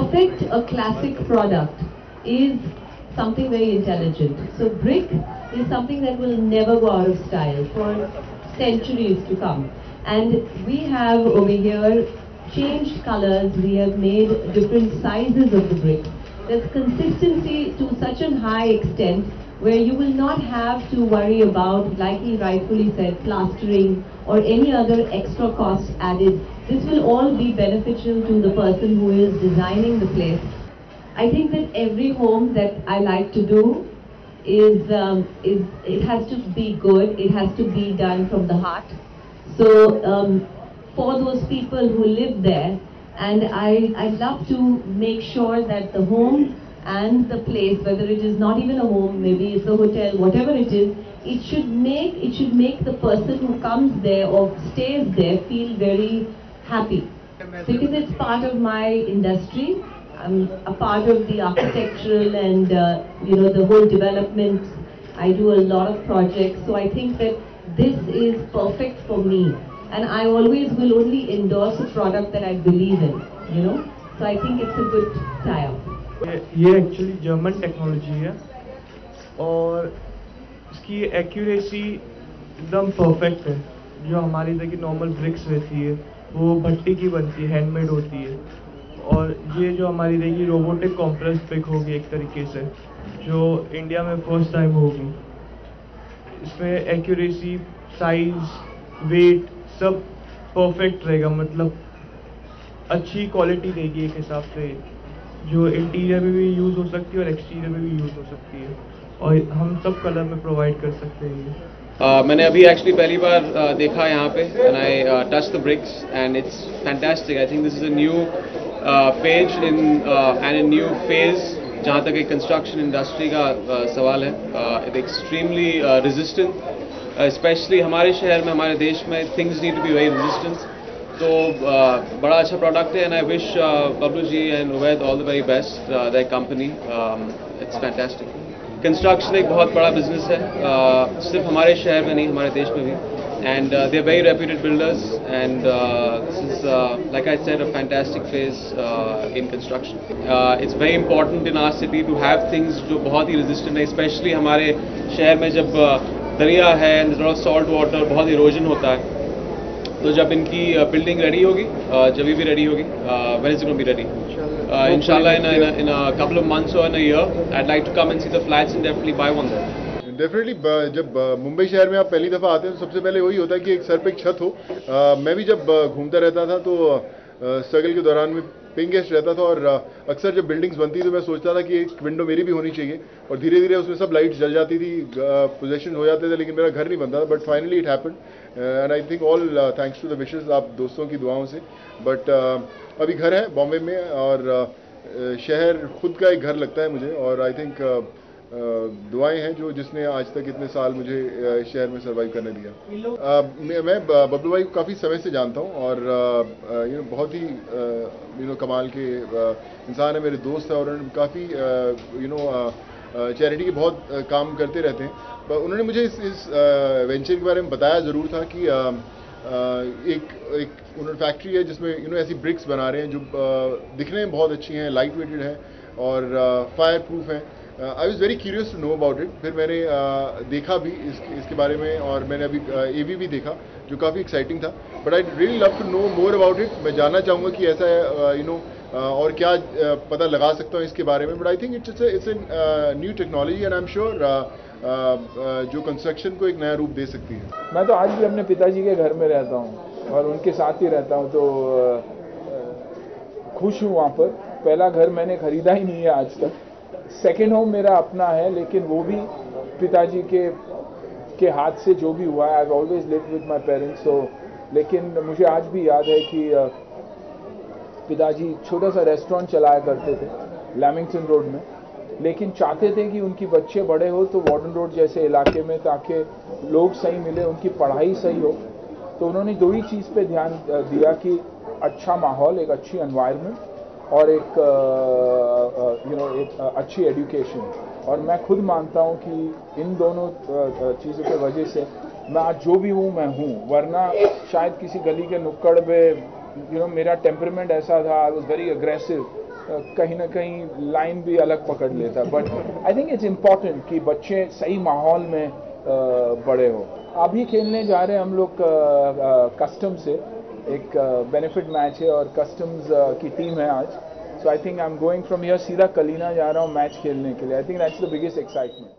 perfect a classic product is something very intelligent. So brick is something that will never go out of style for centuries to come. And we have over here changed colors, we have made different sizes of the brick. There's consistency to such a high extent where you will not have to worry about, like he rightfully said, plastering or any other extra cost added. This will all be beneficial to the person who is designing the place. I think that every home that I like to do is it has to be good, it has to be done from the heart. So for those people who live there, and I love to make sure that the home and the place, whether it is not even a home, maybe it's a hotel, whatever it is, it should make the person who comes there or stays there feel very happy, because it's part of my industry. I'm a part of the architectural and the whole development. I do a lot of projects, so I think that this is perfect for me. And I always will only endorse a product that I believe in, So I think it's a good tie-up. ये actually German technology है और इसकी accuracy एकदम perfect है। जो हमारी इधर की नॉर्मल ब्रिक्स रहती है वो भट्टी की बनती है, हैंडमेड होती है, और ये जो हमारी रहेगी रोबोटिक कॉम्प्रेस ब्रिक होगी एक तरीके से, जो इंडिया में फर्स्ट टाइम होगी। इसमें एक्यूरेसी, साइज, वेट सब परफेक्ट रहेगा, मतलब अच्छी क्वालिटी देगी एक हिसाब से, जो इंटीरियर में भी यूज़ हो सकती है और एक्सटीरियर में भी यूज़ हो सकती है, और हम सब कलर में प्रोवाइड कर सकते हैं। मैंने अभी एक्चुअली पहली बार देखा यहाँ पे, and I touch the bricks and it's fantastic. I think this is a new page in and a new phase जहाँ तक एक कंस्ट्रक्शन इंडस्ट्री का सवाल है। इट एक्सट्रीमली रेजिस्टेंट, स्पेशली हमारे शहर में, हमारे देश में things need to be very resistant. तो बड़ा अच्छा प्रोडक्ट है, and I wish Bablu ji and Uvaid all the very best, their company. It's fantastic. Construction एक बहुत बड़ा बिजनेस है, सिर्फ हमारे शहर में नहीं, हमारे देश में भी, and they are very reputed builders, and this is like I said a fantastic phase in construction. It's very important in our city to have things जो बहुत ही रेजिस्टेंट है, स्पेशली हमारे शहर में जब दरिया है एंड सॉल्ट वाटर, बहुत इरोजन होता है। तो जब इनकी बिल्डिंग रेडी होगी, जब भी रेडी होगी, when is it gonna be ready? Inshallah in a couple of months or in a year, I'd like to come and see the flats and definitely buy one there. Definitely जब मुंबई शहर में आप पहली दफ़ा आते हैं तो सबसे पहले वही होता है कि एक सर पे एक छत हो। मैं भी जब घूमता रहता था तो स्ट्रगल के दौरान में पेइंग गेस्ट रहता था, और अक्सर जब बिल्डिंग्स बनती तो मैं सोचता था कि एक विंडो मेरी भी होनी चाहिए, और धीरे धीरे उसमें सब लाइट्स जल जाती थी, पोजेशन हो जाते थे, लेकिन मेरा घर नहीं बनता था। But finally it happened, and I think all thanks to the wishes, आप दोस्तों की दुआओं से। बट अभी घर है बॉम्बे में, और शहर खुद का एक घर लगता है मुझे, और आई थिंक दुआएं हैं जो जिसने आज तक इतने साल मुझे शहर में सर्वाइव करने दिया। मैं बबलू भाई को काफ़ी समय से जानता हूं, और बहुत ही कमाल के इंसान है, मेरे दोस्त है, और उन्होंने काफ़ी चैरिटी के बहुत काम करते रहते हैं। पर उन्होंने मुझे इस वेंचर के बारे में बताया ज़रूर था कि एक उन्होंने फैक्ट्री है जिसमें ऐसी ब्रिक्स बना रहे हैं जो दिखने में बहुत अच्छी हैं, लाइट वेटेड हैं और फायर प्रूफ हैं। I was very curious to know about it. फिर मैंने देखा भी इसके बारे में, और मैंने अभी एवी भी देखा जो काफ़ी एक्साइटिंग था। But I really love to know more about it. मैं जानना चाहूँगा कि ऐसा और क्या पता लगा सकता हूँ इसके बारे में। But I think it's a new technology, and I am sure जो कंस्ट्रक्शन को एक नया रूप दे सकती है। मैं तो आज भी अपने पिताजी के घर में रहता हूँ और उनके साथ ही रहता हूँ, तो खुश हूँ वहाँ पर। पहला घर मैंने खरीदा ही नहीं है आज तक, सेकेंड होम मेरा अपना है, लेकिन वो भी पिताजी के हाथ से जो भी हुआ है। I have always lived with my parents. So लेकिन मुझे आज भी याद है कि पिताजी छोटा सा रेस्टोरेंट चलाया करते थे लैमिंगटन रोड में, लेकिन चाहते थे कि उनके बच्चे बड़े हो तो वार्डन रोड जैसे इलाके में, ताकि लोग सही मिले, उनकी पढ़ाई सही हो। तो उन्होंने दो ही चीज़ पे ध्यान दिया कि अच्छा माहौल, एक अच्छी एनवायरनमेंट और एक एक अच्छी एजुकेशन। और मैं खुद मानता हूँ कि इन दोनों चीज़ों की वजह से मैं आज जो भी हूँ मैं हूँ, वरना शायद किसी गली के नुक्कड़ पे मेरा टेम्परामेंट ऐसा था, आई वॉज वेरी अग्रेसिव, कहीं ना कहीं लाइन भी अलग पकड़ लेता है। But I think it's important कि बच्चे सही माहौल में बड़े हो। अभी खेलने जा रहे हैं हम लोग कस्टम से, एक बेनिफिट मैच है और कस्टम्स की टीम है आज। So I think I am going from here सीधा कलीना जा रहा हूँ मैच खेलने के लिए। I think that's the biggest excitement.